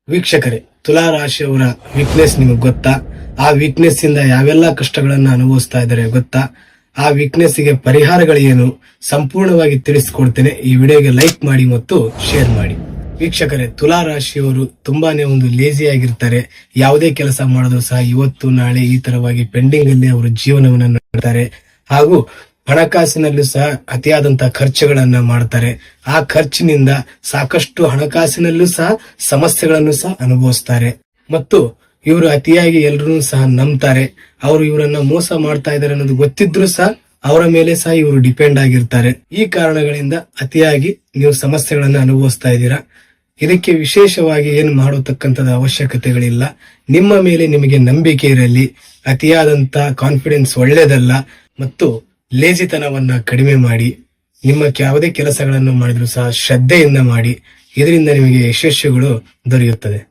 ವೀಕ್ಷಕರೇ, ತುಲಾ ರಾಶಿಯವರ ವೀಕ್ನೆಸ್ ನಿಮಗೆ ಗೊತ್ತಾ? ಆ ವೀಕ್ನೆಸ್ ಇಂದ ಯಾವೆಲ್ಲ ಕಷ್ಟಗಳನ್ನ ಅನುಭವಿಸ್ತಾ ಇದ್ದಾರೆ ಗೊತ್ತಾ? ಆ ವೀಕ್ನೆಸ್ ಗೆ ಪರಿಹಾರಗಳೇನು ಸಂಪೂರ್ಣವಾಗಿ ತಿಳಿಸಿಕೊಡ್ತೇನೆ. ಈ ವಿಡಿಯೋಗೆ ಲೈಕ್ ಮಾಡಿ ಮತ್ತು ಶೇರ್ ಮಾಡಿ. ವೀಕ್ಷಕರೇ, ತುಲಾ ರಾಶಿಯವರು ತುಂಬಾನೇ ಒಂದು ಲೇಜಿ ಆಗಿರ್ತಾರೆ. ಯಾವುದೇ ಕೆಲಸ ಮಾಡಿದ್ರು ಸಹ ಇವತ್ತು ನಾಳೆ ಈ ತರವಾಗಿ ಪೆಂಡಿಂಗ್ ಅಲ್ಲಿ ಅವರು ಜೀವನವನ್ನು ನಡೆಸ್ತಾರೆ. ಹಾಗೂ ಹಣಕಾಸಿನಲ್ಲೂ ಸಹ ಅತಿಯಾದಂತಹ ಖರ್ಚುಗಳನ್ನ ಮಾಡ್ತಾರೆ. ಆ ಖರ್ಚಿನಿಂದ ಸಾಕಷ್ಟು ಹಣಕಾಸಿನಲ್ಲೂ ಸಹ ಸಮಸ್ಯೆಗಳನ್ನು ಸಹ ಅನುಭವಿಸ್ತಾರೆ. ಮತ್ತು ಇವರು ಅತಿಯಾಗಿ ಎಲ್ಲರೂ ಸಹ ನಂಬ್ತಾರೆ. ಅವರು ಇವರನ್ನ ಮೋಸ ಮಾಡ್ತಾ ಇದ್ದಾರೆ ಅನ್ನೋದು ಗೊತ್ತಿದ್ರು ಸಹ ಅವರ ಮೇಲೆ ಸಹ ಇವರು ಡಿಪೆಂಡ್ ಆಗಿರ್ತಾರೆ. ಈ ಕಾರಣಗಳಿಂದ ಅತಿಯಾಗಿ ನೀವು ಸಮಸ್ಯೆಗಳನ್ನ ಅನುಭವಿಸ್ತಾ ಇದ್ದೀರಾ. ಇದಕ್ಕೆ ವಿಶೇಷವಾಗಿ ಏನು ಮಾಡತಕ್ಕಂಥದ್ದು ಅವಶ್ಯಕತೆಗಳಿಲ್ಲ. ನಿಮ್ಮ ಮೇಲೆ ನಿಮಗೆ ನಂಬಿಕೆ ಇರಲಿ. ಅತಿಯಾದಂತ ಕಾನ್ಫಿಡೆನ್ಸ್ ಒಳ್ಳೇದಲ್ಲ. ಮತ್ತು ಲೇಜಿತನವನ್ನ ಕಡಿಮೆ ಮಾಡಿ, ನಿಮ್ಮ ಯಾವುದೇ ಕೆಲಸಗಳನ್ನು ಮಾಡಿದ್ರು ಸಹ ಶ್ರದ್ಧೆಯಿಂದ ಮಾಡಿ. ಇದರಿಂದ ನಿಮಗೆ ಯಶಸ್ಸುಗಳು ದೊರೆಯುತ್ತದೆ.